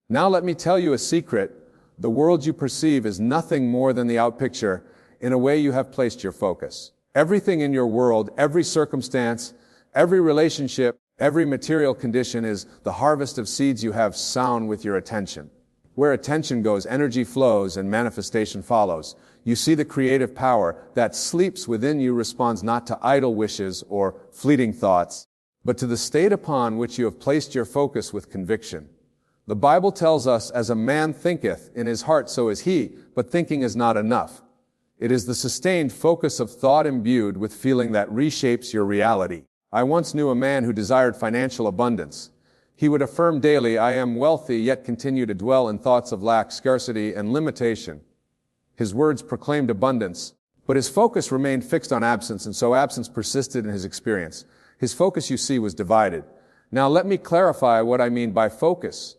Now let me tell you a secret. The world you perceive is nothing more than the outpicture in a way you have placed your focus. Everything in your world, every circumstance, every relationship, every material condition is the harvest of seeds you have sown with your attention. Where attention goes, energy flows and manifestation follows. You see the creative power that sleeps within you responds not to idle wishes or fleeting thoughts, but to the state upon which you have placed your focus with conviction. The Bible tells us, as a man thinketh in his heart, so is he, but thinking is not enough. It is the sustained focus of thought imbued with feeling that reshapes your reality. I once knew a man who desired financial abundance. He would affirm daily, "I am wealthy," yet continue to dwell in thoughts of lack, scarcity, and limitation. His words proclaimed abundance, but his focus remained fixed on absence, and so absence persisted in his experience. His focus, you see, was divided. Now let me clarify what I mean by focus.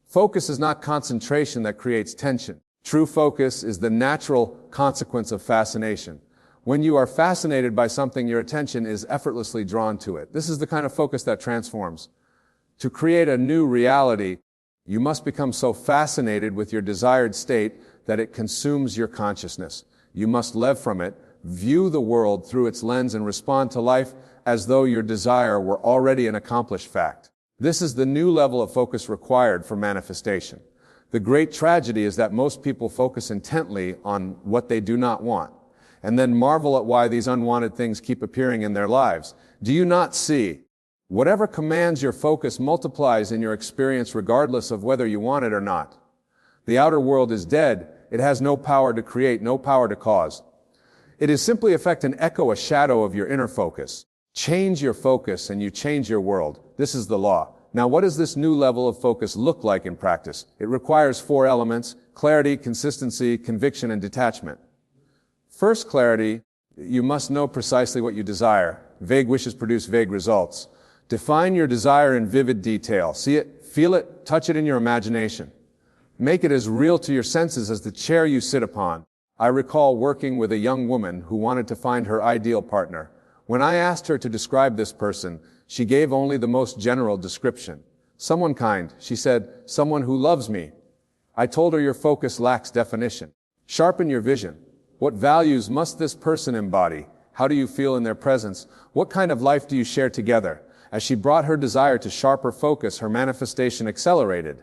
Focus is not concentration that creates tension. True focus is the natural consequence of fascination. When you are fascinated by something, your attention is effortlessly drawn to it. This is the kind of focus that transforms. To create a new reality, you must become so fascinated with your desired state that it consumes your consciousness. You must live from it, view the world through its lens, and respond to life as though your desire were already an accomplished fact. This is the new level of focus required for manifestation. The great tragedy is that most people focus intently on what they do not want, and then marvel at why these unwanted things keep appearing in their lives. Do you not see? Whatever commands your focus multiplies in your experience regardless of whether you want it or not. The outer world is dead. It has no power to create, no power to cause. It is simply an echo, a shadow of your inner focus. Change your focus and you change your world. This is the law. Now, what does this new level of focus look like in practice? It requires 4 elements: clarity, consistency, conviction, and detachment. First, clarity. You must know precisely what you desire. Vague wishes produce vague results. Define your desire in vivid detail. See it, feel it, touch it in your imagination. Make it as real to your senses as the chair you sit upon. I recall working with a young woman who wanted to find her ideal partner. When I asked her to describe this person, she gave only the most general description. Someone kind, she said, someone who loves me. I told her your focus lacks definition. Sharpen your vision. What values must this person embody? How do you feel in their presence? What kind of life do you share together? As she brought her desire to sharper focus, her manifestation accelerated.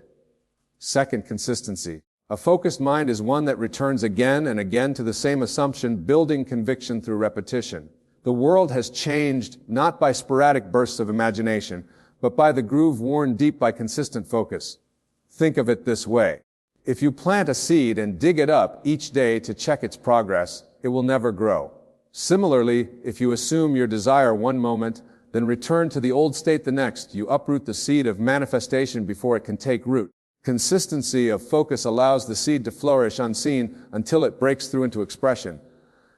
Second, consistency. A focused mind is one that returns again and again to the same assumption, building conviction through repetition. The world has changed not by sporadic bursts of imagination, but by the groove worn deep by consistent focus. Think of it this way. If you plant a seed and dig it up each day to check its progress, it will never grow. Similarly, if you assume your desire one moment, then return to the old state the next, you uproot the seed of manifestation before it can take root. Consistency of focus allows the seed to flourish unseen until it breaks through into expression.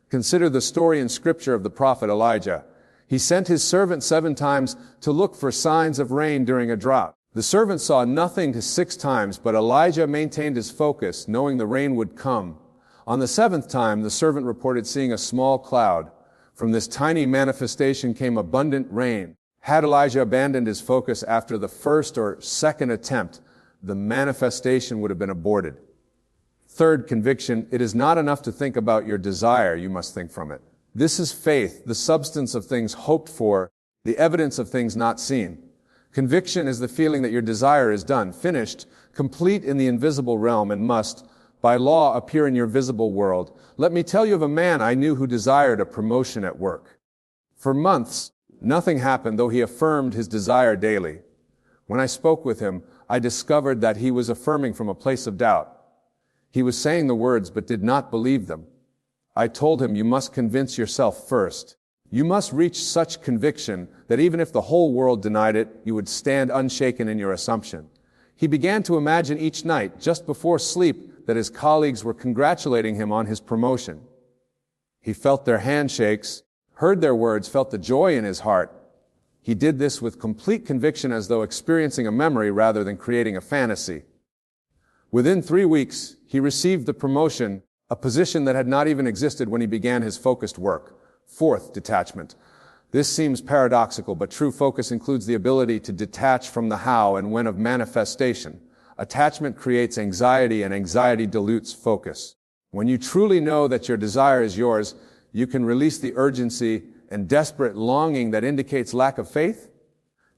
Consider the story in Scripture of the prophet Elijah. He sent his servant 7 times to look for signs of rain during a drought. The servant saw nothing 6 times, but Elijah maintained his focus, knowing the rain would come. On the 7th time, the servant reported seeing a small cloud. From this tiny manifestation came abundant rain. Had Elijah abandoned his focus after the first or second attempt, the manifestation would have been aborted. Third, conviction. It is not enough to think about your desire, you must think from it. This is faith, the substance of things hoped for, the evidence of things not seen. Conviction is the feeling that your desire is done, finished, complete in the invisible realm, and must, by law, appear in your visible world. Let me tell you of a man I knew who desired a promotion at work. For months, nothing happened, though he affirmed his desire daily. When I spoke with him, I discovered that he was affirming from a place of doubt. He was saying the words but did not believe them. I told him, you must convince yourself first. You must reach such conviction that even if the whole world denied it, you would stand unshaken in your assumption. He began to imagine each night, just before sleep, that his colleagues were congratulating him on his promotion. He felt their handshakes, heard their words, felt the joy in his heart. He did this with complete conviction, as though experiencing a memory rather than creating a fantasy. Within 3 weeks, he received the promotion, a position that had not even existed when he began his focused work. Fourth, detachment. This seems paradoxical, but true focus includes the ability to detach from the how and when of manifestation. Attachment creates anxiety, and anxiety dilutes focus. When you truly know that your desire is yours, you can release the urgency and desperate longing that indicates lack of faith.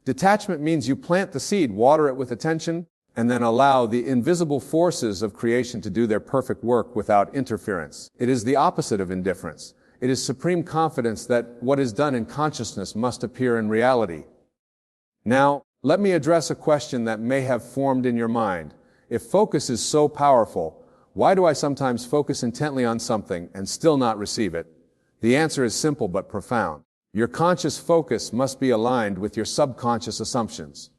Detachment means you plant the seed, water it with attention, and then allow the invisible forces of creation to do their perfect work without interference. It is the opposite of indifference. It is supreme confidence that what is done in consciousness must appear in reality. Now, let me address a question that may have formed in your mind. If focus is so powerful, why do I sometimes focus intently on something and still not receive it? The answer is simple but profound. Your conscious focus must be aligned with your subconscious assumptions.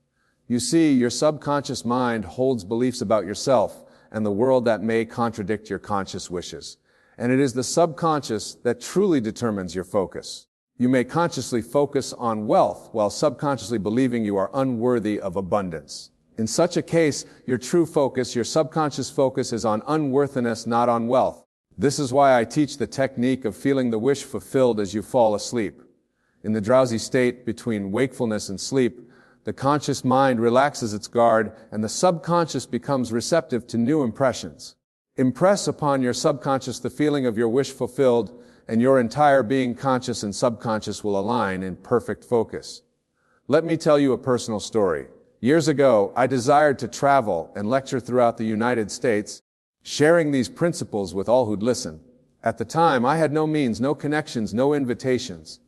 You see, your subconscious mind holds beliefs about yourself and the world that may contradict your conscious wishes. And it is the subconscious that truly determines your focus. You may consciously focus on wealth while subconsciously believing you are unworthy of abundance. In such a case, your true focus, your subconscious focus, is on unworthiness, not on wealth. This is why I teach the technique of feeling the wish fulfilled as you fall asleep. In the drowsy state between wakefulness and sleep, the conscious mind relaxes its guard and the subconscious becomes receptive to new impressions. Impress upon your subconscious the feeling of your wish fulfilled, and your entire being, conscious and subconscious, will align in perfect focus. Let me tell you a personal story. Years ago, I desired to travel and lecture throughout the United States, sharing these principles with all who'd listen. At the time, I had no means, no connections, no invitations.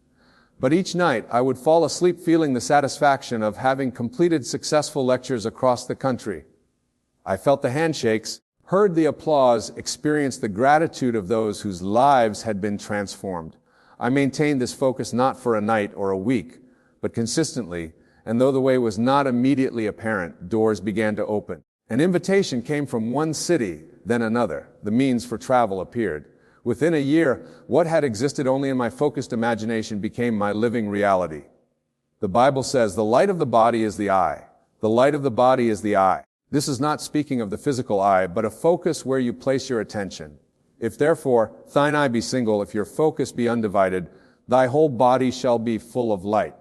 But each night, I would fall asleep feeling the satisfaction of having completed successful lectures across the country. I felt the handshakes, heard the applause, experienced the gratitude of those whose lives had been transformed. I maintained this focus not for a night or a week, but consistently, and though the way was not immediately apparent, doors began to open. An invitation came from one city, then another. The means for travel appeared. Within a year, what had existed only in my focused imagination became my living reality. The Bible says, "The light of the body is the eye. The light of the body is the eye." This is not speaking of the physical eye, but a focus where you place your attention. If therefore thine eye be single, if your focus be undivided, thy whole body shall be full of light.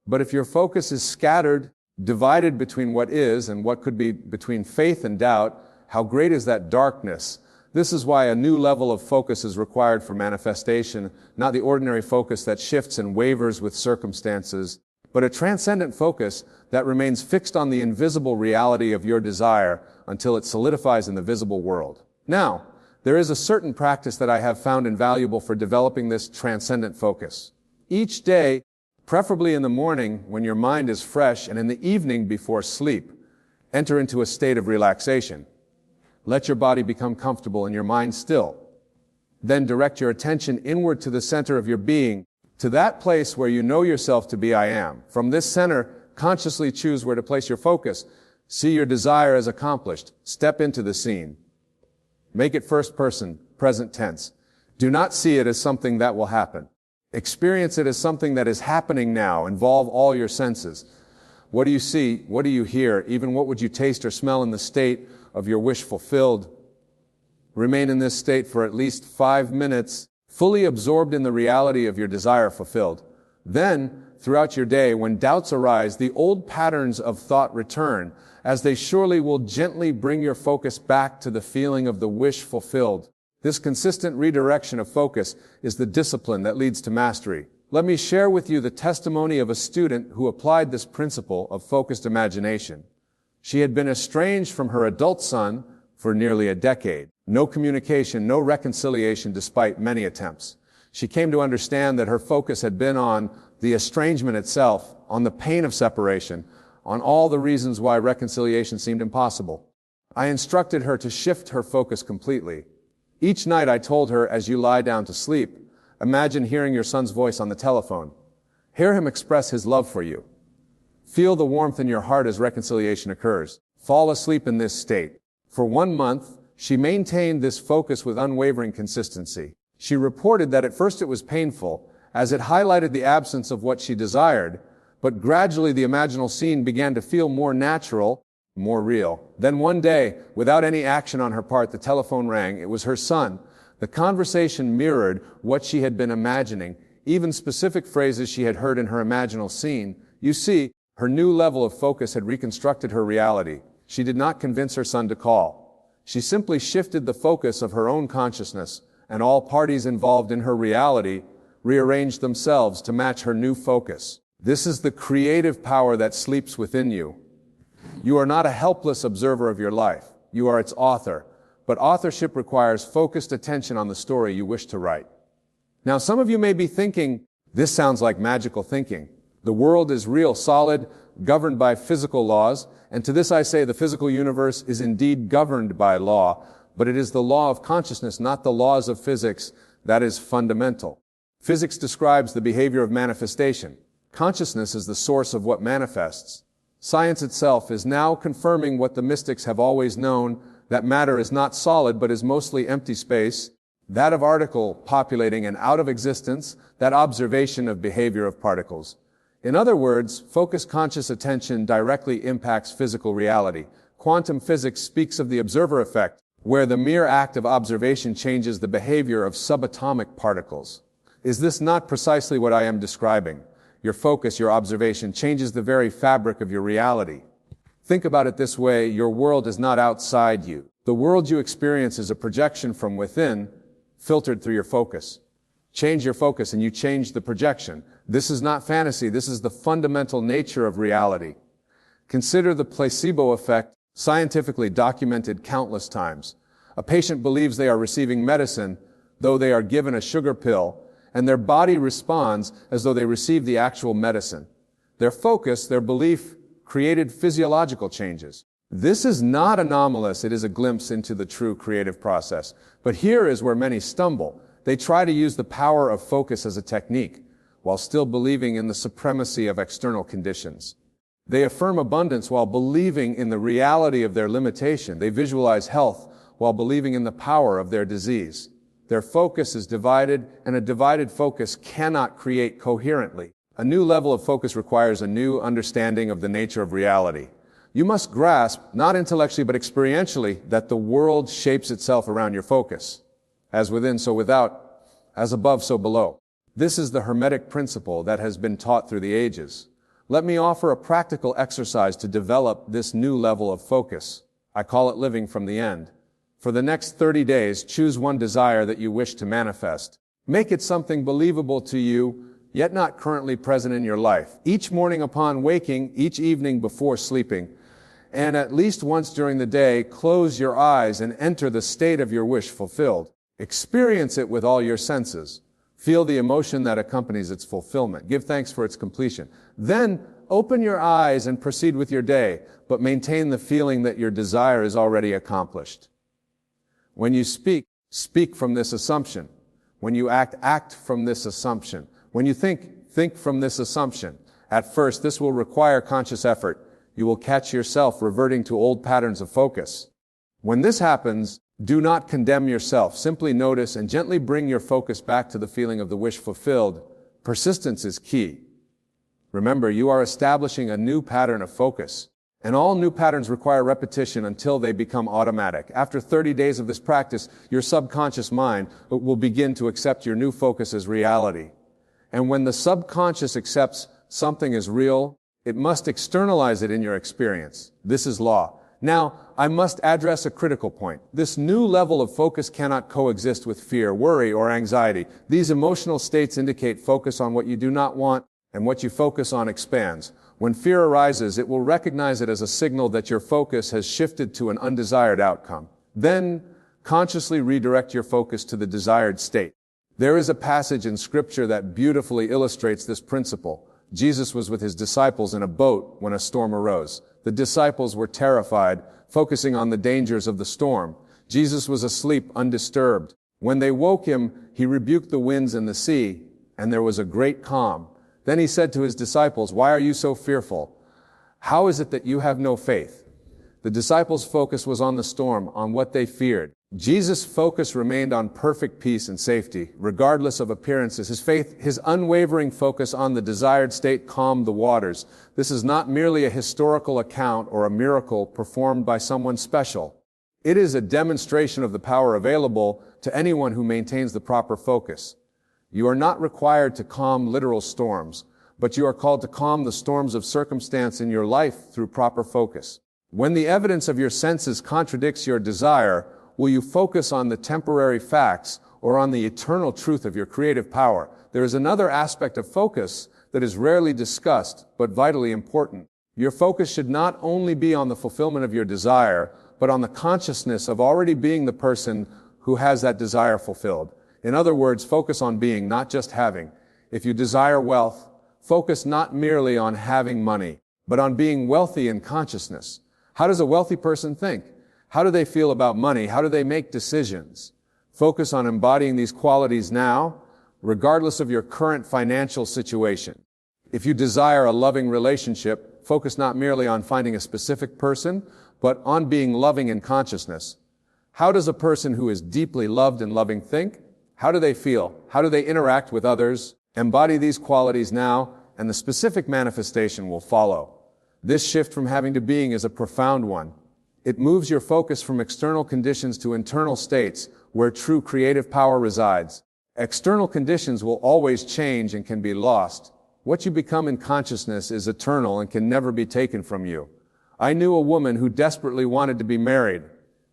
But if your focus is scattered, divided between what is and what could be, between faith and doubt, how great is that darkness? This is why a new level of focus is required for manifestation, not the ordinary focus that shifts and wavers with circumstances, but a transcendent focus that remains fixed on the invisible reality of your desire until it solidifies in the visible world. Now, there is a certain practice that I have found invaluable for developing this transcendent focus. Each day, preferably in the morning when your mind is fresh, and in the evening before sleep, enter into a state of relaxation. Let your body become comfortable and your mind still. Then direct your attention inward to the center of your being, to that place where you know yourself to be I am. From this center, consciously choose where to place your focus. See your desire as accomplished. Step into the scene. Make it first person, present tense. Do not see it as something that will happen. Experience it as something that is happening now. Involve all your senses. What do you see? What do you hear? Even what would you taste or smell in the state of your wish fulfilled? Remain in this state for at least 5 minutes, fully absorbed in the reality of your desire fulfilled. Then, throughout your day, when doubts arise, the old patterns of thought return, as they surely will gently bring your focus back to the feeling of the wish fulfilled. This consistent redirection of focus is the discipline that leads to mastery. Let me share with you the testimony of a student who applied this principle of focused imagination. She had been estranged from her adult son for nearly a decade. No communication, no reconciliation despite many attempts. She came to understand that her focus had been on the estrangement itself, on the pain of separation, on all the reasons why reconciliation seemed impossible. I instructed her to shift her focus completely. Each night I told her, as you lie down to sleep, imagine hearing your son's voice on the telephone. Hear him express his love for you. Feel the warmth in your heart as reconciliation occurs. Fall asleep in this state. For 1 month, she maintained this focus with unwavering consistency. She reported that at first it was painful, as it highlighted the absence of what she desired, but gradually the imaginal scene began to feel more natural, more real. Then one day, without any action on her part, the telephone rang. It was her son. The conversation mirrored what she had been imagining, even specific phrases she had heard in her imaginal scene. You see, her new level of focus had reconstructed her reality. She did not convince her son to call. She simply shifted the focus of her own consciousness, and all parties involved in her reality rearranged themselves to match her new focus. This is the creative power that sleeps within you. You are not a helpless observer of your life. You are its author. But authorship requires focused attention on the story you wish to write. Now, some of you may be thinking, this sounds like magical thinking. The world is real, solid, governed by physical laws, and to this I say the physical universe is indeed governed by law, but it is the law of consciousness, not the laws of physics, that is fundamental. Physics describes the behavior of manifestation. Consciousness is the source of what manifests. Science itself is now confirming what the mystics have always known, that matter is not solid but is mostly empty space, that of article populating and out of existence, that observation of behavior of particles. In other words, focused conscious attention directly impacts physical reality. Quantum physics speaks of the observer effect, where the mere act of observation changes the behavior of subatomic particles. Is this not precisely what I am describing? Your focus, your observation, changes the very fabric of your reality. Think about it this way, your world is not outside you. The world you experience is a projection from within, filtered through your focus. Change your focus and you change the projection. This is not fantasy, this is the fundamental nature of reality. Consider the placebo effect, scientifically documented countless times. A patient believes they are receiving medicine, though they are given a sugar pill, and their body responds as though they received the actual medicine. Their focus, their belief, created physiological changes. This is not anomalous, it is a glimpse into the true creative process. But here is where many stumble. They try to use the power of focus as a technique, while still believing in the supremacy of external conditions. They affirm abundance while believing in the reality of their limitation. They visualize health while believing in the power of their disease. Their focus is divided, and a divided focus cannot create coherently. A new level of focus requires a new understanding of the nature of reality. You must grasp, not intellectually but experientially, that the world shapes itself around your focus. As within, so without. As above, so below. This is the Hermetic principle that has been taught through the ages. Let me offer a practical exercise to develop this new level of focus. I call it living from the end. For the next 30 days, choose one desire that you wish to manifest. Make it something believable to you, yet not currently present in your life. Each morning upon waking, each evening before sleeping, and at least once during the day, close your eyes and enter the state of your wish fulfilled. Experience it with all your senses. Feel the emotion that accompanies its fulfillment. Give thanks for its completion. Then open your eyes and proceed with your day, but maintain the feeling that your desire is already accomplished. When you speak, speak from this assumption. When you act, act from this assumption. When you think from this assumption. At first, this will require conscious effort. You will catch yourself reverting to old patterns of focus. When this happens, do not condemn yourself. Simply notice and gently bring your focus back to the feeling of the wish fulfilled. Persistence is key. Remember, you are establishing a new pattern of focus. And all new patterns require repetition until they become automatic. After 30 days of this practice, your subconscious mind will begin to accept your new focus as reality. And when the subconscious accepts something as real, it must externalize it in your experience. This is law. Now, I must address a critical point. This new level of focus cannot coexist with fear, worry, or anxiety. These emotional states indicate focus on what you do not want, and what you focus on expands. When fear arises, it will recognize it as a signal that your focus has shifted to an undesired outcome. Then, consciously redirect your focus to the desired state. There is a passage in Scripture that beautifully illustrates this principle. Jesus was with his disciples in a boat when a storm arose. The disciples were terrified, focusing on the dangers of the storm. Jesus was asleep, undisturbed. When they woke him, he rebuked the winds and the sea, and there was a great calm. Then he said to his disciples, "Why are you so fearful? How is it that you have no faith?" The disciples' focus was on the storm, on what they feared. Jesus' focus remained on perfect peace and safety, regardless of appearances. His unwavering focus on the desired state calmed the waters. This is not merely a historical account or a miracle performed by someone special. It is a demonstration of the power available to anyone who maintains the proper focus. You are not required to calm literal storms, but you are called to calm the storms of circumstance in your life through proper focus. When the evidence of your senses contradicts your desire, will you focus on the temporary facts or on the eternal truth of your creative power? There is another aspect of focus that is rarely discussed, but vitally important. Your focus should not only be on the fulfillment of your desire, but on the consciousness of already being the person who has that desire fulfilled. In other words, focus on being, not just having. If you desire wealth, focus not merely on having money, but on being wealthy in consciousness. How does a wealthy person think? How do they feel about money? How do they make decisions? Focus on embodying these qualities now, regardless of your current financial situation. If you desire a loving relationship, focus not merely on finding a specific person, but on being loving in consciousness. How does a person who is deeply loved and loving think? How do they feel? How do they interact with others? Embody these qualities now, and the specific manifestation will follow. This shift from having to being is a profound one. It moves your focus from external conditions to internal states where true creative power resides. External conditions will always change and can be lost. What you become in consciousness is eternal and can never be taken from you. I knew a woman who desperately wanted to be married.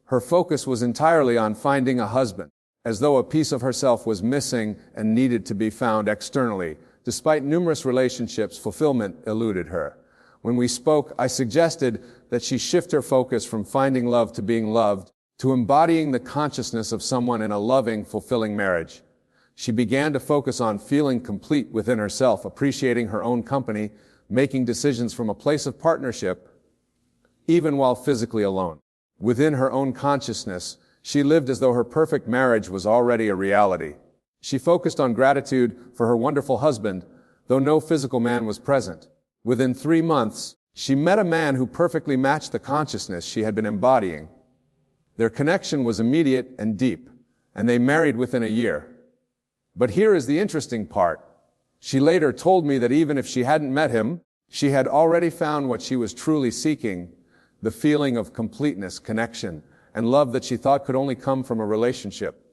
Her focus was entirely on finding a husband, as though a piece of herself was missing and needed to be found externally. Despite numerous relationships, fulfillment eluded her. When we spoke, I suggested that she shift her focus from finding love to being loved, to embodying the consciousness of someone in a loving, fulfilling marriage. She began to focus on feeling complete within herself, appreciating her own company, making decisions from a place of partnership, even while physically alone. Within her own consciousness, she lived as though her perfect marriage was already a reality. She focused on gratitude for her wonderful husband, though no physical man was present. Within 3 months, she met a man who perfectly matched the consciousness she had been embodying. Their connection was immediate and deep, and they married within a year. But here is the interesting part. She later told me that even if she hadn't met him, she had already found what she was truly seeking, the feeling of completeness, connection, and love that she thought could only come from a relationship.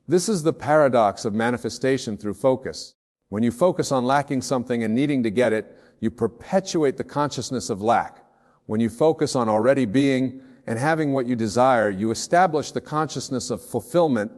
This is the paradox of manifestation through focus. When you focus on lacking something and needing to get it, you perpetuate the consciousness of lack. When you focus on already being and having what you desire, you establish the consciousness of fulfillment,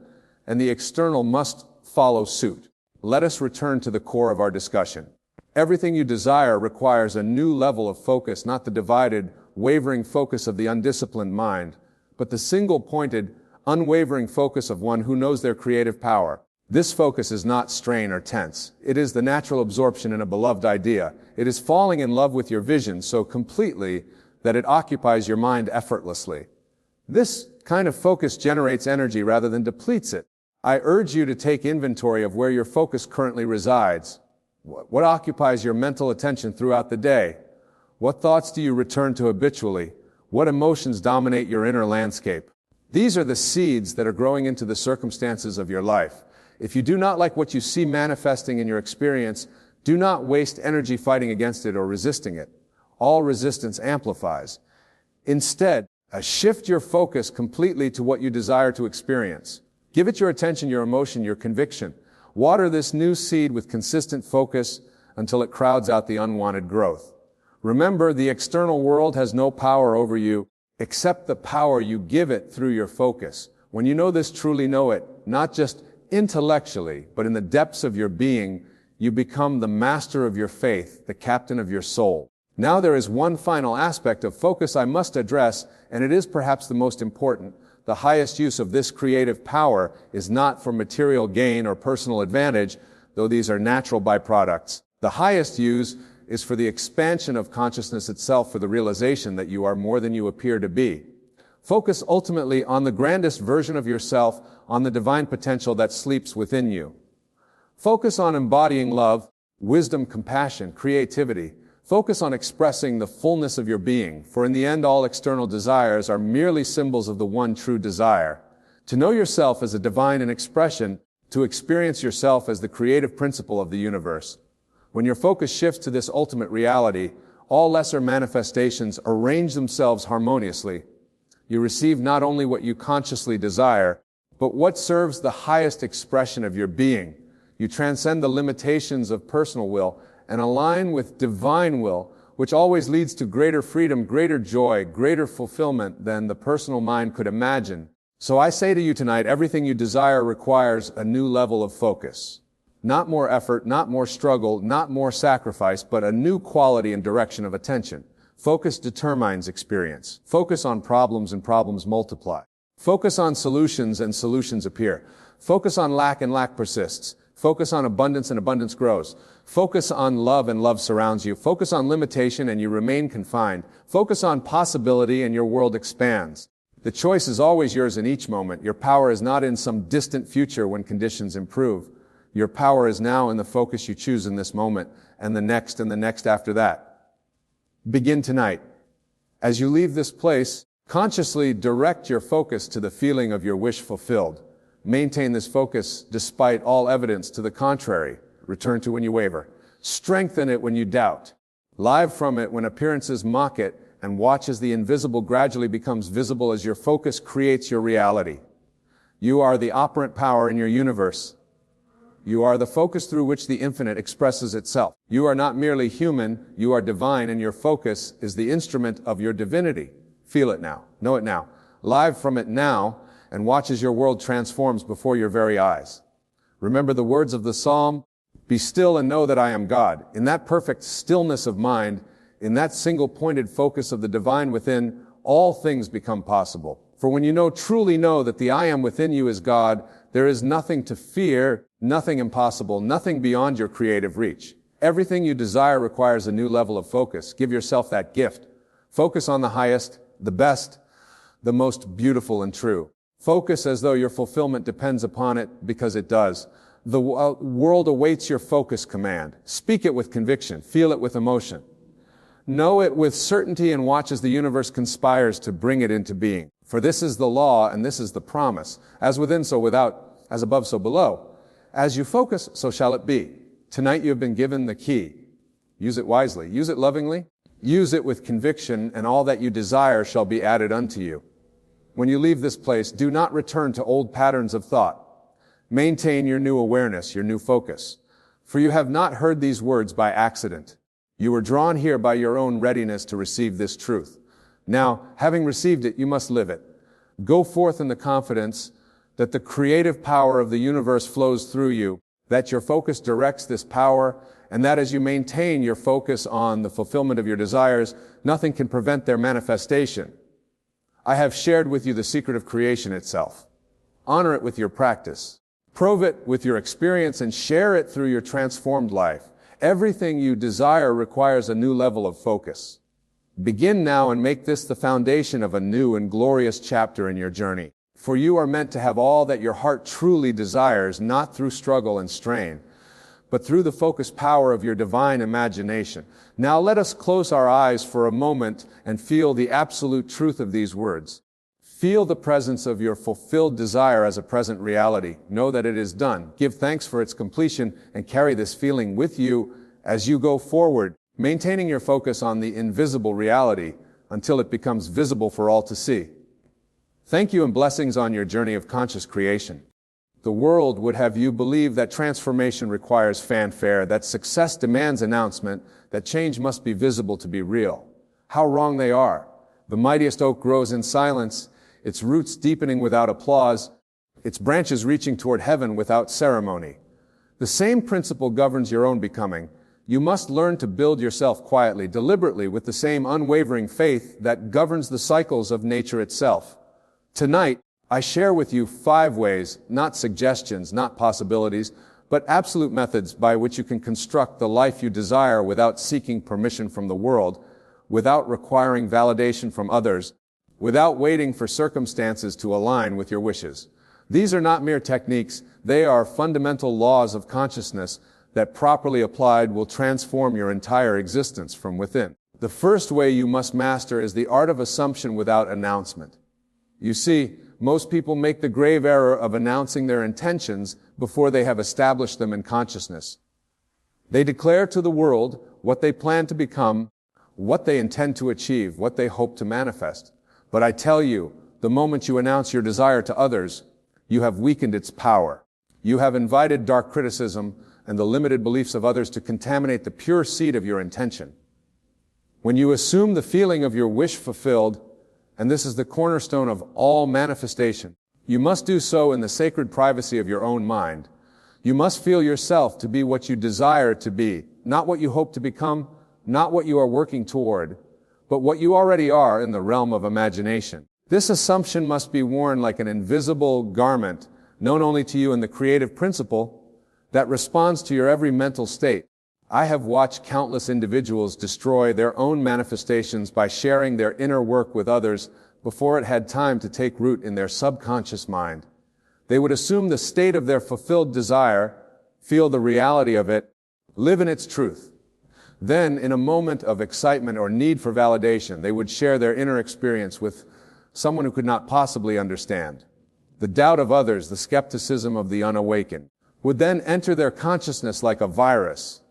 and the external must follow suit. Let us return to the core of our discussion. Everything you desire requires a new level of focus, not the divided, wavering focus of the undisciplined mind, but the single-pointed, unwavering focus of one who knows their creative power. This focus is not strain or tense. It is the natural absorption in a beloved idea. It is falling in love with your vision so completely that it occupies your mind effortlessly. This kind of focus generates energy rather than depletes it. I urge you to take inventory of where your focus currently resides. What occupies your mental attention throughout the day? What thoughts do you return to habitually? What emotions dominate your inner landscape? These are the seeds that are growing into the circumstances of your life. If you do not like what you see manifesting in your experience, do not waste energy fighting against it or resisting it. All resistance amplifies. Instead, shift your focus completely to what you desire to experience. Give it your attention, your emotion, your conviction. Water this new seed with consistent focus until it crowds out the unwanted growth. Remember, the external world has no power over you except the power you give it through your focus. When you know this, truly know it, not just intellectually, but in the depths of your being, you become the master of your faith, the captain of your soul. Now there is one final aspect of focus I must address, and it is perhaps the most important. The highest use of this creative power is not for material gain or personal advantage, though these are natural byproducts. The highest use is for the expansion of consciousness itself, for the realization that you are more than you appear to be. Focus ultimately on the grandest version of yourself, on the divine potential that sleeps within you. Focus on embodying love, wisdom, compassion, creativity. Focus on expressing the fullness of your being, for in the end all external desires are merely symbols of the one true desire. To know yourself as a divine in expression, to experience yourself as the creative principle of the universe. When your focus shifts to this ultimate reality, all lesser manifestations arrange themselves harmoniously. You receive not only what you consciously desire, but what serves the highest expression of your being. You transcend the limitations of personal will and align with divine will, which always leads to greater freedom, greater joy, greater fulfillment than the personal mind could imagine. So I say to you tonight, everything you desire requires a new level of focus. Not more effort, not more struggle, not more sacrifice, but a new quality and direction of attention. Focus determines experience. Focus on problems and problems multiply. Focus on solutions and solutions appear. Focus on lack and lack persists. Focus on abundance and abundance grows. Focus on love and love surrounds you. Focus on limitation and you remain confined. Focus on possibility and your world expands. The choice is always yours in each moment. Your power is not in some distant future when conditions improve. Your power is now in the focus you choose in this moment and the next after that. Begin tonight. As you leave this place, consciously direct your focus to the feeling of your wish fulfilled. Maintain this focus despite all evidence to the contrary. Return to when you waver. Strengthen it when you doubt. Live from it when appearances mock it, and watch as the invisible gradually becomes visible as your focus creates your reality. You are the operant power in your universe. You are the focus through which the infinite expresses itself. You are not merely human, you are divine, and your focus is the instrument of your divinity. Feel it now. Know it now. Live from it now, and watch as your world transforms before your very eyes. Remember the words of the Psalm, "Be still and know that I am God." In that perfect stillness of mind, in that single-pointed focus of the divine within, all things become possible. For when you truly know that the I am within you is God, there is nothing to fear, nothing impossible, nothing beyond your creative reach. Everything you desire requires a new level of focus. Give yourself that gift. Focus on the highest, the best, the most beautiful and true. Focus as though your fulfillment depends upon it, because it does. The world awaits your focus command. Speak it with conviction. Feel it with emotion. Know it with certainty and watch as the universe conspires to bring it into being. For this is the law and this is the promise. As within, so without. As above, so below. As you focus, so shall it be. Tonight you have been given the key. Use it wisely. Use it lovingly. Use it with conviction, and all that you desire shall be added unto you. When you leave this place, do not return to old patterns of thought. Maintain your new awareness, your new focus. For you have not heard these words by accident. You were drawn here by your own readiness to receive this truth. Now, having received it, you must live it. Go forth in the confidence that the creative power of the universe flows through you, that your focus directs this power, and that as you maintain your focus on the fulfillment of your desires, nothing can prevent their manifestation. I have shared with you the secret of creation itself. Honor it with your practice. Prove it with your experience and share it through your transformed life. Everything you desire requires a new level of focus. Begin now and make this the foundation of a new and glorious chapter in your journey. For you are meant to have all that your heart truly desires, not through struggle and strain, but through the focused power of your divine imagination. Now let us close our eyes for a moment and feel the absolute truth of these words. Feel the presence of your fulfilled desire as a present reality. Know that it is done. Give thanks for its completion and carry this feeling with you as you go forward, maintaining your focus on the invisible reality until it becomes visible for all to see. Thank you and blessings on your journey of conscious creation. The world would have you believe that transformation requires fanfare, that success demands announcement, that change must be visible to be real. How wrong they are. The mightiest oak grows in silence, its roots deepening without applause, its branches reaching toward heaven without ceremony. The same principle governs your own becoming. You must learn to build yourself quietly, deliberately, with the same unwavering faith that governs the cycles of nature itself. Tonight, I share with you 5 ways, not suggestions, not possibilities, but absolute methods by which you can construct the life you desire without seeking permission from the world, without requiring validation from others, without waiting for circumstances to align with your wishes. These are not mere techniques, they are fundamental laws of consciousness that properly applied will transform your entire existence from within. The first way you must master is the art of assumption without announcement. You see, most people make the grave error of announcing their intentions before they have established them in consciousness. They declare to the world what they plan to become, what they intend to achieve, what they hope to manifest. But I tell you, the moment you announce your desire to others, you have weakened its power. You have invited dark criticism and the limited beliefs of others to contaminate the pure seed of your intention. When you assume the feeling of your wish fulfilled, and this is the cornerstone of all manifestation, you must do so in the sacred privacy of your own mind. You must feel yourself to be what you desire to be, not what you hope to become, not what you are working toward, but what you already are in the realm of imagination. This assumption must be worn like an invisible garment, known only to you in the creative principle that responds to your every mental state. I have watched countless individuals destroy their own manifestations by sharing their inner work with others before it had time to take root in their subconscious mind. They would assume the state of their fulfilled desire, feel the reality of it, live in its truth. Then, in a moment of excitement or need for validation, they would share their inner experience with someone who could not possibly understand. The doubt of others, the skepticism of the unawakened, would then enter their consciousness like a virus,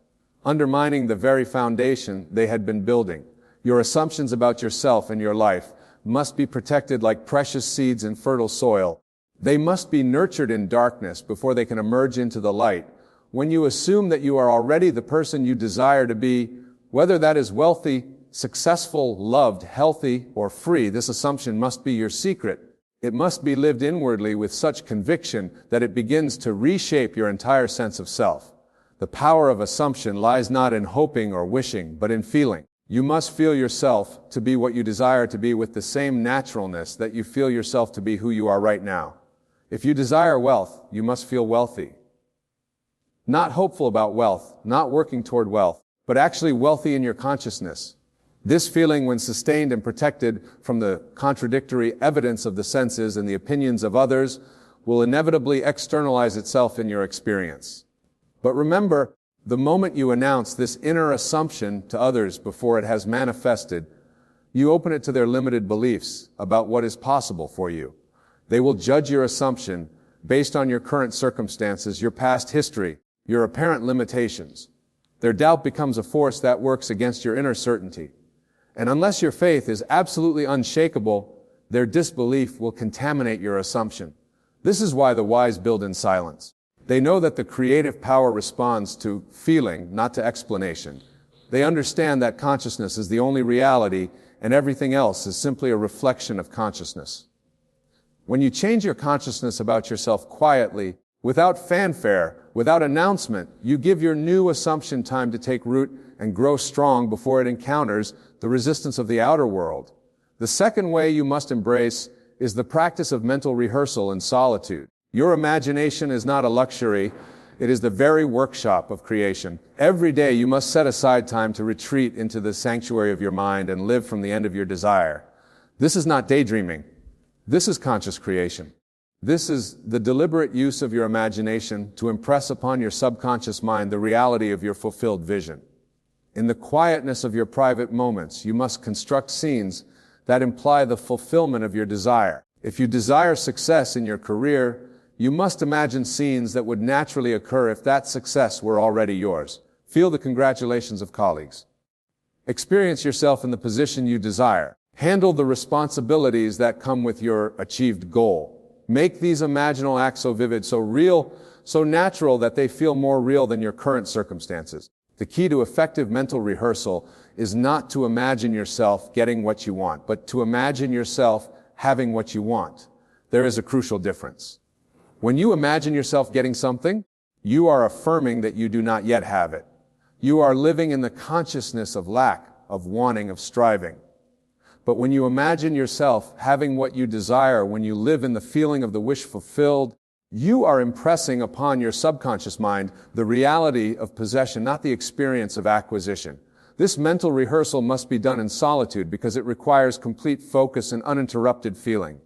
undermining the very foundation they had been building. Your assumptions about yourself and your life must be protected like precious seeds in fertile soil. They must be nurtured in darkness before they can emerge into the light. When you assume that you are already the person you desire to be, whether that is wealthy, successful, loved, healthy, or free, this assumption must be your secret. It must be lived inwardly with such conviction that it begins to reshape your entire sense of self. The power of assumption lies not in hoping or wishing, but in feeling. You must feel yourself to be what you desire to be with the same naturalness that you feel yourself to be who you are right now. If you desire wealth, you must feel wealthy. Not hopeful about wealth, not working toward wealth, but actually wealthy in your consciousness. This feeling, when sustained and protected from the contradictory evidence of the senses and the opinions of others, will inevitably externalize itself in your experience. But remember, the moment you announce this inner assumption to others before it has manifested, you open it to their limited beliefs about what is possible for you. They will judge your assumption based on your current circumstances, your past history, your apparent limitations. Their doubt becomes a force that works against your inner certainty. And unless your faith is absolutely unshakable, their disbelief will contaminate your assumption. This is why the wise build in silence. They know that the creative power responds to feeling, not to explanation. They understand that consciousness is the only reality, and everything else is simply a reflection of consciousness. When you change your consciousness about yourself quietly, without fanfare, without announcement, you give your new assumption time to take root and grow strong before it encounters the resistance of the outer world. The second way you must embrace is the practice of mental rehearsal in solitude. Your imagination is not a luxury, it is the very workshop of creation. Every day you must set aside time to retreat into the sanctuary of your mind and live from the end of your desire. This is not daydreaming. This is conscious creation. This is the deliberate use of your imagination to impress upon your subconscious mind the reality of your fulfilled vision. In the quietness of your private moments, you must construct scenes that imply the fulfillment of your desire. If you desire success in your career, you must imagine scenes that would naturally occur if that success were already yours. Feel the congratulations of colleagues. Experience yourself in the position you desire. Handle the responsibilities that come with your achieved goal. Make these imaginal acts so vivid, so real, so natural that they feel more real than your current circumstances. The key to effective mental rehearsal is not to imagine yourself getting what you want, but to imagine yourself having what you want. There is a crucial difference. When you imagine yourself getting something, you are affirming that you do not yet have it. You are living in the consciousness of lack, of wanting, of striving. But when you imagine yourself having what you desire, when you live in the feeling of the wish fulfilled, you are impressing upon your subconscious mind the reality of possession, not the experience of acquisition. This mental rehearsal must be done in solitude because it requires complete focus and uninterrupted feeling.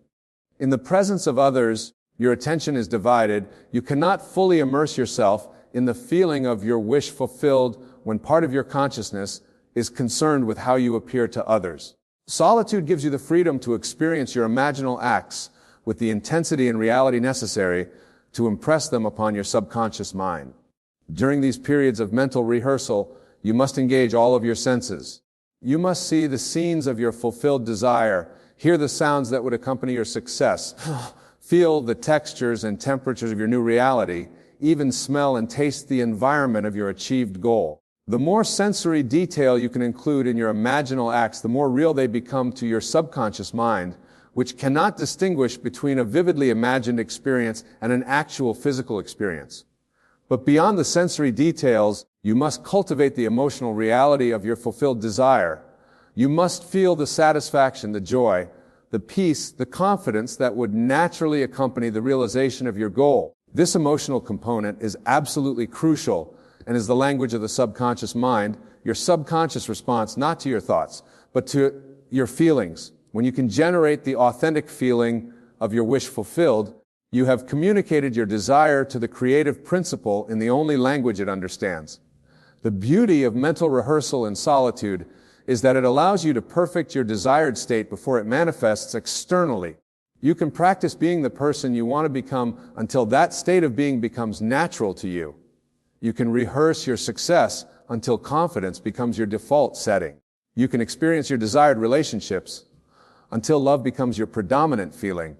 In the presence of others, your attention is divided. You cannot fully immerse yourself in the feeling of your wish fulfilled when part of your consciousness is concerned with how you appear to others. Solitude gives you the freedom to experience your imaginal acts with the intensity and reality necessary to impress them upon your subconscious mind. During these periods of mental rehearsal, you must engage all of your senses. You must see the scenes of your fulfilled desire, hear the sounds that would accompany your success, feel the textures and temperatures of your new reality, even smell and taste the environment of your achieved goal. The more sensory detail you can include in your imaginal acts, the more real they become to your subconscious mind, which cannot distinguish between a vividly imagined experience and an actual physical experience. But beyond the sensory details, you must cultivate the emotional reality of your fulfilled desire. You must feel the satisfaction, the joy, the peace, the confidence that would naturally accompany the realization of your goal. This emotional component is absolutely crucial and is the language of the subconscious mind, your subconscious response not to your thoughts, but to your feelings. When you can generate the authentic feeling of your wish fulfilled, you have communicated your desire to the creative principle in the only language it understands. The beauty of mental rehearsal in solitude is that it allows you to perfect your desired state before it manifests externally. You can practice being the person you want to become until that state of being becomes natural to you. You can rehearse your success until confidence becomes your default setting. You can experience your desired relationships until love becomes your predominant feeling.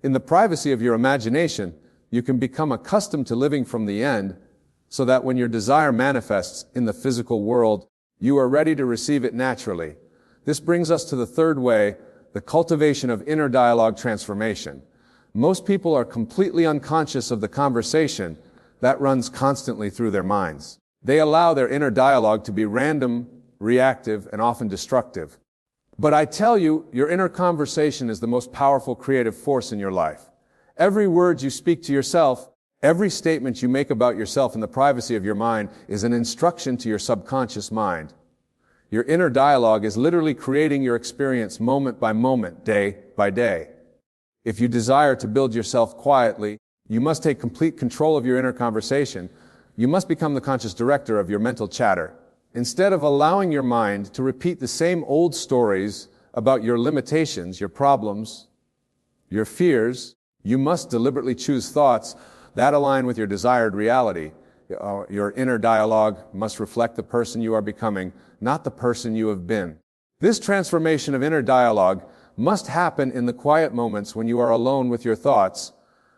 In the privacy of your imagination, you can become accustomed to living from the end so that when your desire manifests in the physical world, you are ready to receive it naturally. This brings us to the third way, the cultivation of inner dialogue transformation. Most people are completely unconscious of the conversation that runs constantly through their minds. They allow their inner dialogue to be random, reactive, and often destructive. But I tell you, your inner conversation is the most powerful creative force in your life. Every word you speak to yourself, every statement you make about yourself in the privacy of your mind is an instruction to your subconscious mind. Your inner dialogue is literally creating your experience moment by moment, day by day. If you desire to build yourself quietly, you must take complete control of your inner conversation. You must become the conscious director of your mental chatter. Instead of allowing your mind to repeat the same old stories about your limitations, your problems, your fears, you must deliberately choose thoughts that align with your desired reality. Your inner dialogue must reflect the person you are becoming, not the person you have been. This transformation of inner dialogue must happen in the quiet moments when you are alone with your thoughts,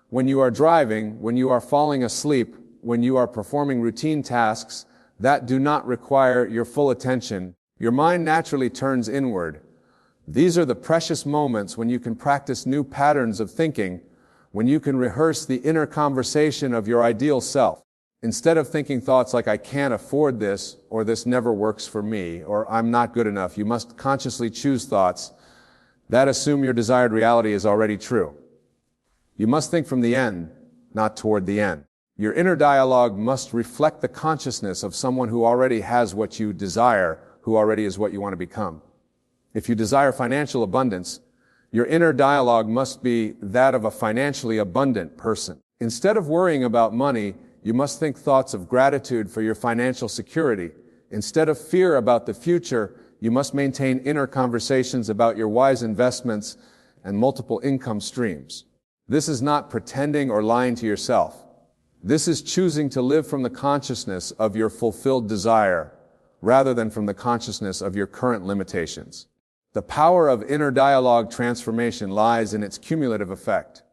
when you are driving, when you are falling asleep, when you are performing routine tasks that do not require your full attention. Your mind naturally turns inward. These are the precious moments when you can practice new patterns of thinking, when you can rehearse the inner conversation of your ideal self. Instead of thinking thoughts like, I can't afford this, or this never works for me, or I'm not good enough, you must consciously choose thoughts that assume your desired reality is already true. You must think from the end, not toward the end. Your inner dialogue must reflect the consciousness of someone who already has what you desire, who already is what you want to become. If you desire financial abundance, your inner dialogue must be that of a financially abundant person. Instead of worrying about money, you must think thoughts of gratitude for your financial security. Instead of fear about the future, you must maintain inner conversations about your wise investments and multiple income streams. This is not pretending or lying to yourself. This is choosing to live from the consciousness of your fulfilled desire, rather than from the consciousness of your current limitations. The power of inner dialogue transformation lies in its cumulative effect.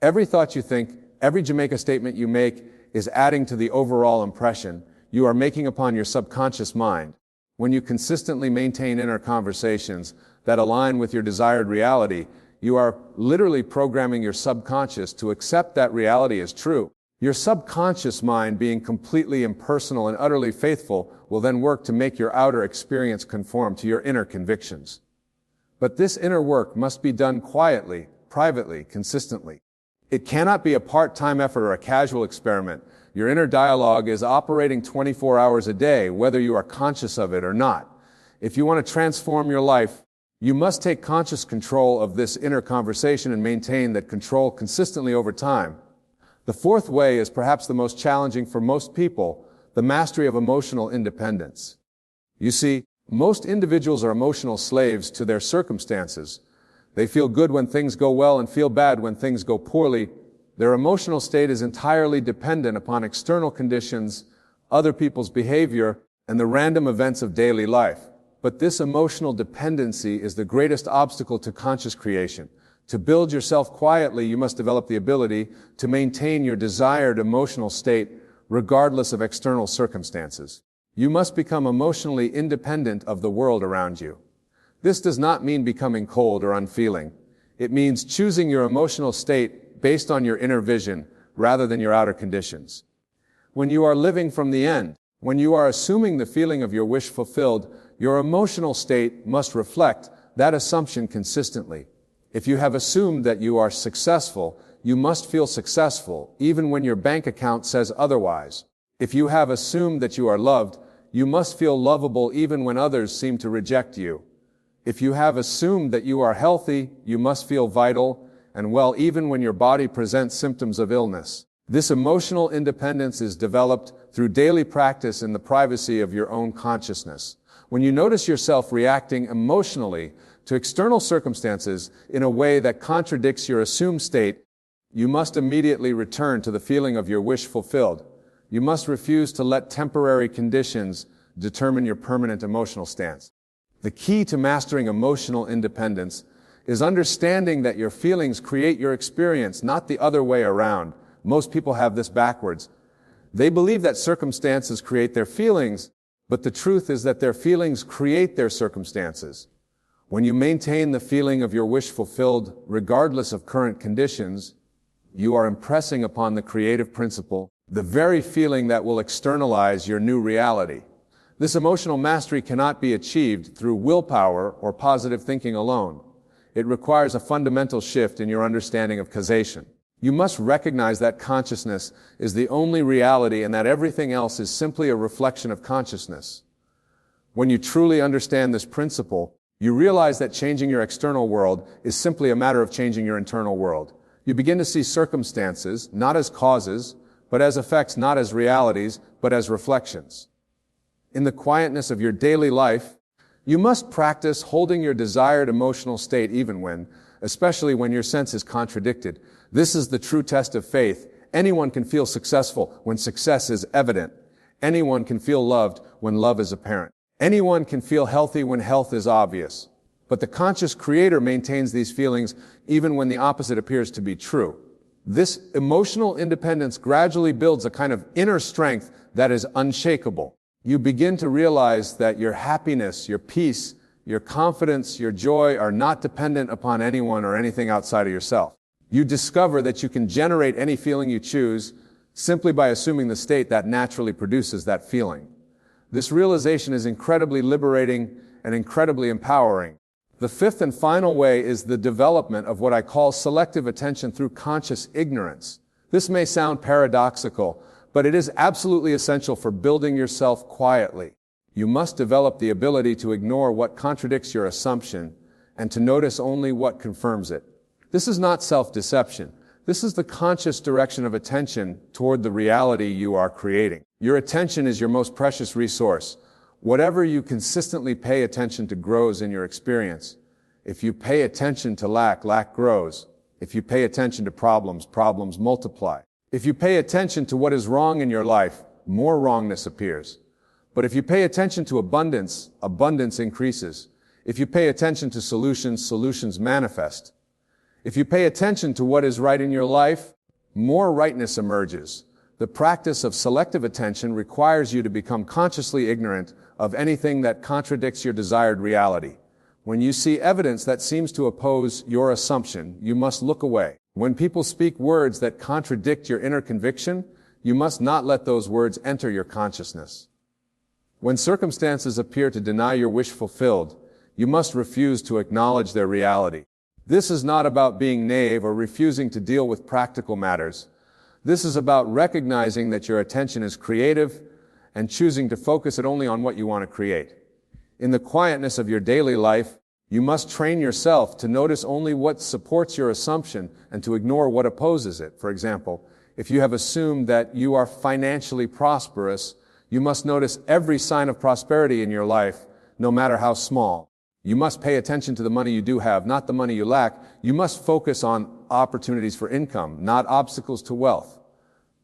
Every thought you think, every Jamaica statement you make is adding to the overall impression you are making upon your subconscious mind. When you consistently maintain inner conversations that align with your desired reality, you are literally programming your subconscious to accept that reality as true. Your subconscious mind, being completely impersonal and utterly faithful, will then work to make your outer experience conform to your inner convictions. But this inner work must be done quietly, privately, consistently. It cannot be a part-time effort or a casual experiment. Your inner dialogue is operating 24 hours a day, whether you are conscious of it or not. If you want to transform your life, you must take conscious control of this inner conversation and maintain that control consistently over time. The fourth way is perhaps the most challenging for most people, the mastery of emotional independence. You see, most individuals are emotional slaves to their circumstances. They feel good when things go well and feel bad when things go poorly. Their emotional state is entirely dependent upon external conditions, other people's behavior, and the random events of daily life. But this emotional dependency is the greatest obstacle to conscious creation. To build yourself quietly, you must develop the ability to maintain your desired emotional state regardless of external circumstances. You must become emotionally independent of the world around you. This does not mean becoming cold or unfeeling. It means choosing your emotional state based on your inner vision rather than your outer conditions. When you are living from the end, when you are assuming the feeling of your wish fulfilled, your emotional state must reflect that assumption consistently. If you have assumed that you are successful, you must feel successful, even when your bank account says otherwise. If you have assumed that you are loved, you must feel lovable even when others seem to reject you. If you have assumed that you are healthy, you must feel vital and well even when your body presents symptoms of illness. This emotional independence is developed through daily practice in the privacy of your own consciousness. When you notice yourself reacting emotionally to external circumstances in a way that contradicts your assumed state, you must immediately return to the feeling of your wish fulfilled. You must refuse to let temporary conditions determine your permanent emotional stance. The key to mastering emotional independence is understanding that your feelings create your experience, not the other way around. Most people have this backwards. They believe that circumstances create their feelings, but the truth is that their feelings create their circumstances. When you maintain the feeling of your wish fulfilled, regardless of current conditions, you are impressing upon the creative principle the very feeling that will externalize your new reality. This emotional mastery cannot be achieved through willpower or positive thinking alone. It requires a fundamental shift in your understanding of causation. You must recognize that consciousness is the only reality and that everything else is simply a reflection of consciousness. When you truly understand this principle, you realize that changing your external world is simply a matter of changing your internal world. You begin to see circumstances not as causes, but as effects, not as realities, but as reflections. In the quietness of your daily life, you must practice holding your desired emotional state even when, especially when your sense is contradicted. This is the true test of faith. Anyone can feel successful when success is evident. Anyone can feel loved when love is apparent. Anyone can feel healthy when health is obvious. But the conscious creator maintains these feelings even when the opposite appears to be true. This emotional independence gradually builds a kind of inner strength that is unshakable. You begin to realize that your happiness, your peace, your confidence, your joy are not dependent upon anyone or anything outside of yourself. You discover that you can generate any feeling you choose simply by assuming the state that naturally produces that feeling. This realization is incredibly liberating and incredibly empowering. The fifth and final way is the development of what I call selective attention through conscious ignorance. This may sound paradoxical, but it is absolutely essential for building yourself quietly. You must develop the ability to ignore what contradicts your assumption and to notice only what confirms it. This is not self-deception. This is the conscious direction of attention toward the reality you are creating. Your attention is your most precious resource. Whatever you consistently pay attention to grows in your experience. If you pay attention to lack, lack grows. If you pay attention to problems, problems multiply. If you pay attention to what is wrong in your life, more wrongness appears. But if you pay attention to abundance, abundance increases. If you pay attention to solutions, solutions manifest. If you pay attention to what is right in your life, more rightness emerges. The practice of selective attention requires you to become consciously ignorant of anything that contradicts your desired reality. When you see evidence that seems to oppose your assumption, you must look away. When people speak words that contradict your inner conviction, you must not let those words enter your consciousness. When circumstances appear to deny your wish fulfilled, you must refuse to acknowledge their reality. This is not about being naive or refusing to deal with practical matters. This is about recognizing that your attention is creative and choosing to focus it only on what you want to create. In the quietness of your daily life, you must train yourself to notice only what supports your assumption and to ignore what opposes it. For example, if you have assumed that you are financially prosperous, you must notice every sign of prosperity in your life, no matter how small. You must pay attention to the money you do have, not the money you lack. You must focus on opportunities for income, not obstacles to wealth.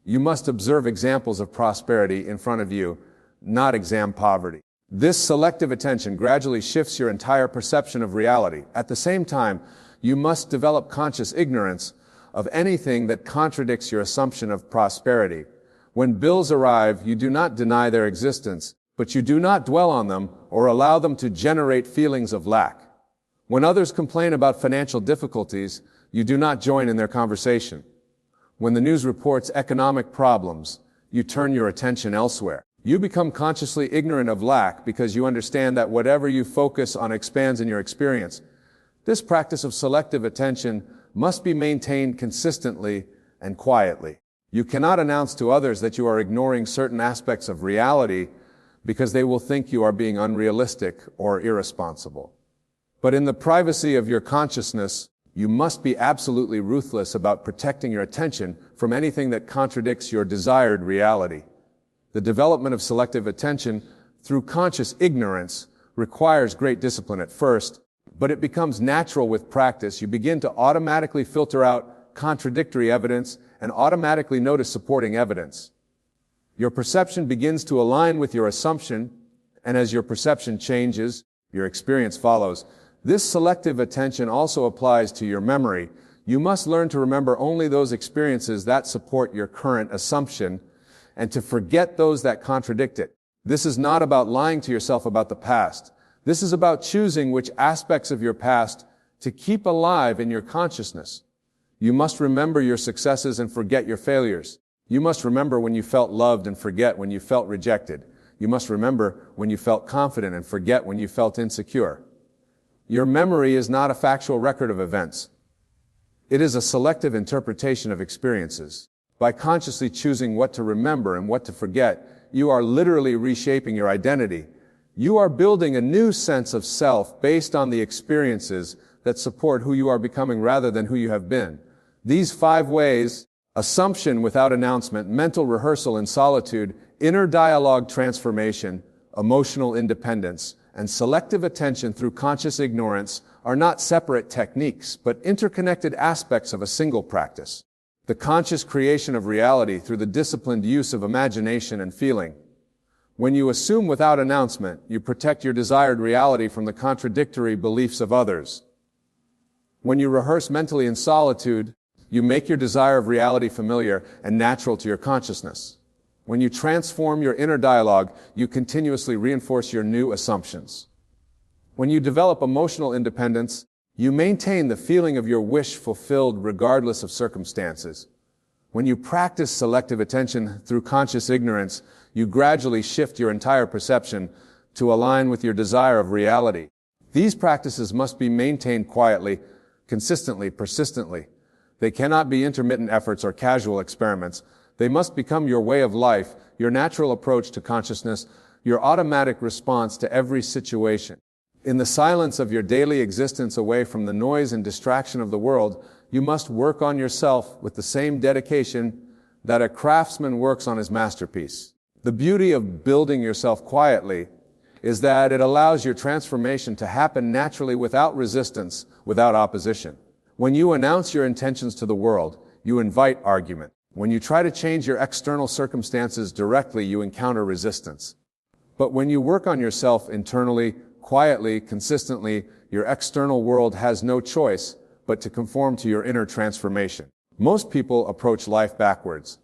You must observe examples of prosperity in front of you, not exam poverty. This selective attention gradually shifts your entire perception of reality. At the same time, you must develop conscious ignorance of anything that contradicts your assumption of prosperity. When bills arrive, you do not deny their existence, but you do not dwell on them or allow them to generate feelings of lack. When others complain about financial difficulties, you do not join in their conversation. When the news reports economic problems, you turn your attention elsewhere. You become consciously ignorant of lack because you understand that whatever you focus on expands in your experience. This practice of selective attention must be maintained consistently and quietly. You cannot announce to others that you are ignoring certain aspects of reality because they will think you are being unrealistic or irresponsible. But in the privacy of your consciousness, you must be absolutely ruthless about protecting your attention from anything that contradicts your desired reality. The development of selective attention through conscious ignorance requires great discipline at first, but it becomes natural with practice. You begin to automatically filter out contradictory evidence and automatically notice supporting evidence. Your perception begins to align with your assumption, and as your perception changes, your experience follows. This selective attention also applies to your memory. You must learn to remember only those experiences that support your current assumption and to forget those that contradict it. This is not about lying to yourself about the past. This is about choosing which aspects of your past to keep alive in your consciousness. You must remember your successes and forget your failures. You must remember when you felt loved and forget when you felt rejected. You must remember when you felt confident and forget when you felt insecure. Your memory is not a factual record of events. It is a selective interpretation of experiences. By consciously choosing what to remember and what to forget, you are literally reshaping your identity. You are building a new sense of self based on the experiences that support who you are becoming rather than who you have been. These 5 ways: assumption without announcement, mental rehearsal in solitude, inner dialogue transformation, emotional independence, and selective attention through conscious ignorance are not separate techniques, but interconnected aspects of a single practice. The conscious creation of reality through the disciplined use of imagination and feeling. When you assume without announcement, you protect your desired reality from the contradictory beliefs of others. When you rehearse mentally in solitude, you make your desire of reality familiar and natural to your consciousness. When you transform your inner dialogue, you continuously reinforce your new assumptions. When you develop emotional independence, you maintain the feeling of your wish fulfilled regardless of circumstances. When you practice selective attention through conscious ignorance, you gradually shift your entire perception to align with your desire of reality. These practices must be maintained quietly, consistently, persistently. They cannot be intermittent efforts or casual experiments. They must become your way of life, your natural approach to consciousness, your automatic response to every situation. In the silence of your daily existence away from the noise and distraction of the world, you must work on yourself with the same dedication that a craftsman works on his masterpiece. The beauty of building yourself quietly is that it allows your transformation to happen naturally without resistance, without opposition. When you announce your intentions to the world, you invite argument. When you try to change your external circumstances directly, you encounter resistance. But when you work on yourself internally, quietly, consistently, your external world has no choice but to conform to your inner transformation. Most people approach life backwards.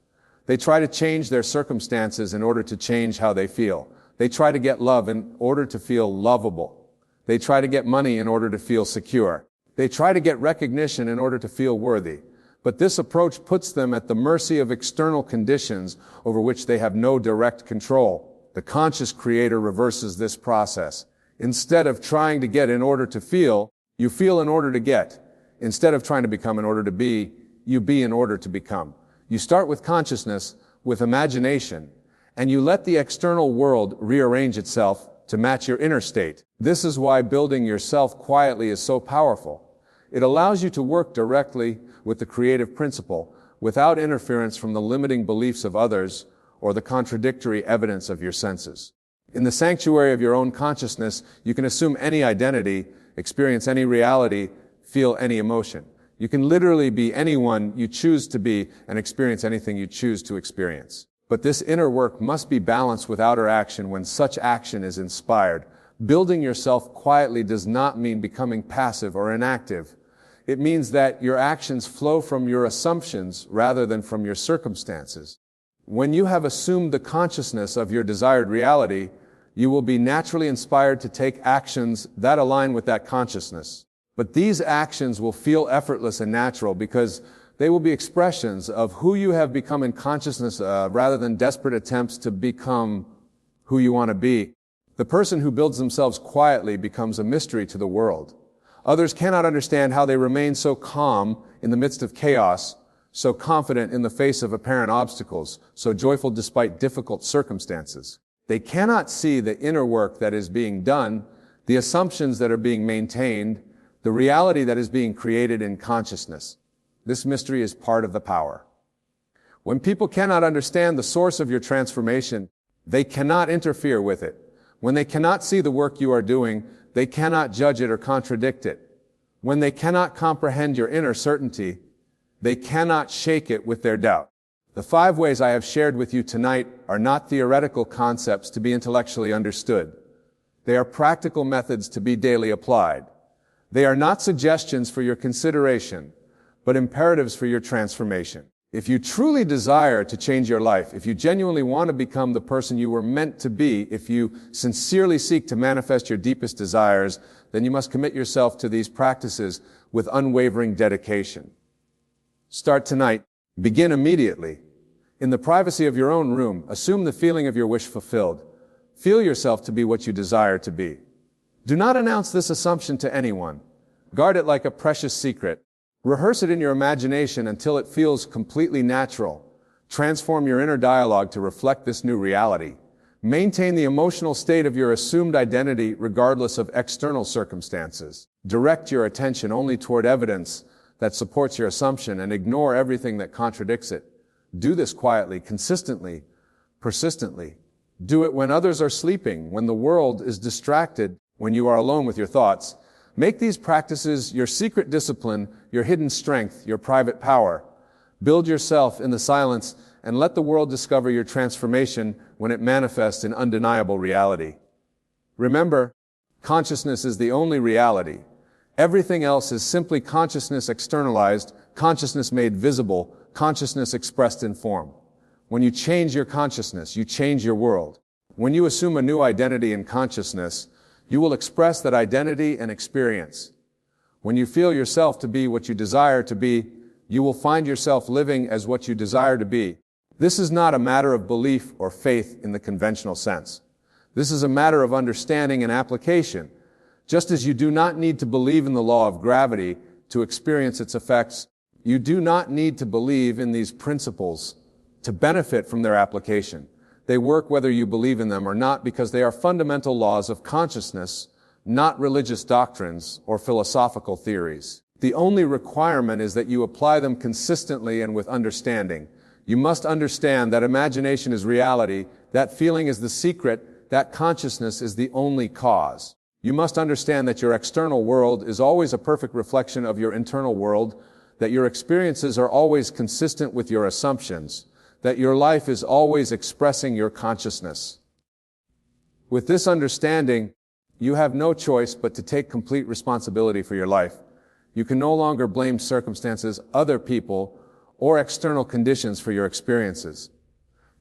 They try to change their circumstances in order to change how they feel. They try to get love in order to feel lovable. They try to get money in order to feel secure. They try to get recognition in order to feel worthy. But this approach puts them at the mercy of external conditions over which they have no direct control. The conscious creator reverses this process. Instead of trying to get in order to feel, you feel in order to get. Instead of trying to become in order to be, you be in order to become. You start with consciousness, with imagination, and you let the external world rearrange itself to match your inner state. This is why building yourself quietly is so powerful. It allows you to work directly with the creative principle without interference from the limiting beliefs of others or the contradictory evidence of your senses. In the sanctuary of your own consciousness, you can assume any identity, experience any reality, feel any emotion. You can literally be anyone you choose to be and experience anything you choose to experience. But this inner work must be balanced with outer action when such action is inspired. Building yourself quietly does not mean becoming passive or inactive. It means that your actions flow from your assumptions rather than from your circumstances. When you have assumed the consciousness of your desired reality, You will be naturally inspired to take actions that align with that consciousness. But these actions will feel effortless and natural because they will be expressions of who you have become in consciousness rather than desperate attempts to become who you want to be. The person who builds themselves quietly becomes a mystery to the world. Others cannot understand how they remain so calm in the midst of chaos, so confident in the face of apparent obstacles, so joyful despite difficult circumstances. They cannot see the inner work that is being done, the assumptions that are being maintained, the reality that is being created in consciousness. This mystery is part of the power. When people cannot understand the source of your transformation, they cannot interfere with it. When they cannot see the work you are doing, they cannot judge it or contradict it. When they cannot comprehend your inner certainty, they cannot shake it with their doubt. The 5 ways I have shared with you tonight are not theoretical concepts to be intellectually understood. They are practical methods to be daily applied. They are not suggestions for your consideration, but imperatives for your transformation. If you truly desire to change your life, if you genuinely want to become the person you were meant to be, if you sincerely seek to manifest your deepest desires, then you must commit yourself to these practices with unwavering dedication. Start tonight. Begin immediately. In the privacy of your own room, assume the feeling of your wish fulfilled. Feel yourself to be what you desire to be. Do not announce this assumption to anyone. Guard it like a precious secret. Rehearse it in your imagination until it feels completely natural. Transform your inner dialogue to reflect this new reality. Maintain the emotional state of your assumed identity regardless of external circumstances. Direct your attention only toward evidence that supports your assumption and ignore everything that contradicts it. Do this quietly, consistently, persistently. Do it when others are sleeping, when the world is distracted, when you are alone with your thoughts. Make these practices your secret discipline, your hidden strength, your private power. Build yourself in the silence and let the world discover your transformation when it manifests in undeniable reality. Remember, consciousness is the only reality. Everything else is simply consciousness externalized, consciousness made visible, consciousness expressed in form. When you change your consciousness, you change your world. When you assume a new identity in consciousness, you will express that identity and experience. When you feel yourself to be what you desire to be, you will find yourself living as what you desire to be. This is not a matter of belief or faith in the conventional sense. This is a matter of understanding and application. Just as you do not need to believe in the law of gravity to experience its effects, you do not need to believe in these principles to benefit from their application. They work whether you believe in them or not because they are fundamental laws of consciousness, not religious doctrines or philosophical theories. The only requirement is that you apply them consistently and with understanding. You must understand that imagination is reality, that feeling is the secret, that consciousness is the only cause. You must understand that your external world is always a perfect reflection of your internal world, that your experiences are always consistent with your assumptions, that your life is always expressing your consciousness. With this understanding, you have no choice but to take complete responsibility for your life. You can no longer blame circumstances, other people, or external conditions for your experiences.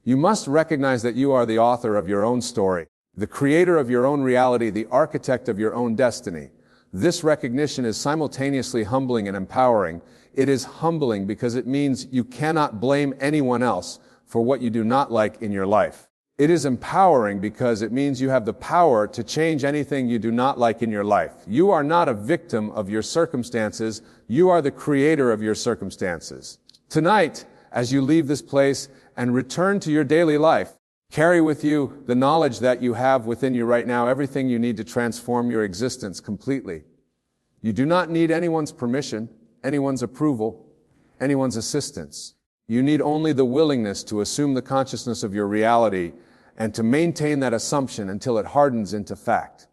You must recognize that you are the author of your own story, the creator of your own reality, the architect of your own destiny. This recognition is simultaneously humbling and empowering. It is humbling because it means you cannot blame anyone else for what you do not like in your life. It is empowering because it means you have the power to change anything you do not like in your life. You are not a victim of your circumstances. You are the creator of your circumstances. Tonight, as you leave this place and return to your daily life, carry with you the knowledge that you have within you right now, everything you need to transform your existence completely. You do not need anyone's permission, anyone's approval, anyone's assistance. You need only the willingness to assume the consciousness of your reality and to maintain that assumption until it hardens into fact.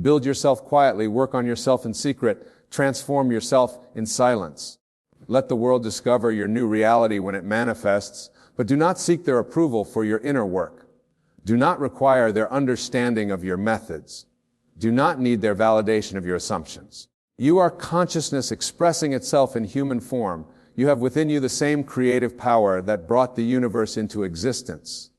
Build yourself quietly, work on yourself in secret, transform yourself in silence. Let the world discover your new reality when it manifests, but do not seek their approval for your inner work. Do not require their understanding of your methods. Do not need their validation of your assumptions. You are consciousness expressing itself in human form. You have within you the same creative power that brought the universe into existence.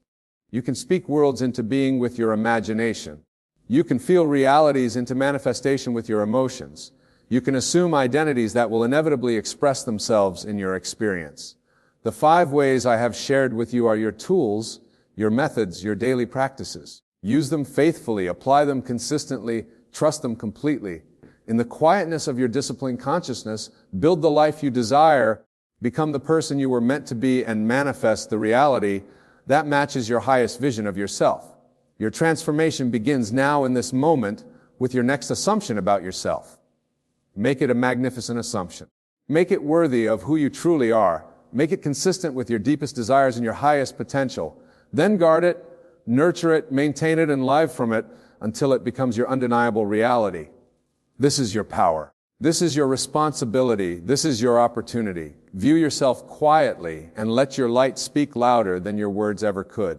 You can speak worlds into being with your imagination. You can feel realities into manifestation with your emotions. You can assume identities that will inevitably express themselves in your experience. The 5 ways I have shared with you are your tools, your methods, your daily practices. Use them faithfully, apply them consistently, trust them completely. In the quietness of your disciplined consciousness, build the life you desire, become the person you were meant to be, and manifest the reality that matches your highest vision of yourself. Your transformation begins now in this moment with your next assumption about yourself. Make it a magnificent assumption. Make it worthy of who you truly are. Make it consistent with your deepest desires and your highest potential. Then guard it, nurture it, maintain it, and live from it until it becomes your undeniable reality. This is your power. This is your responsibility. This is your opportunity. View yourself quietly and let your light speak louder than your words ever could.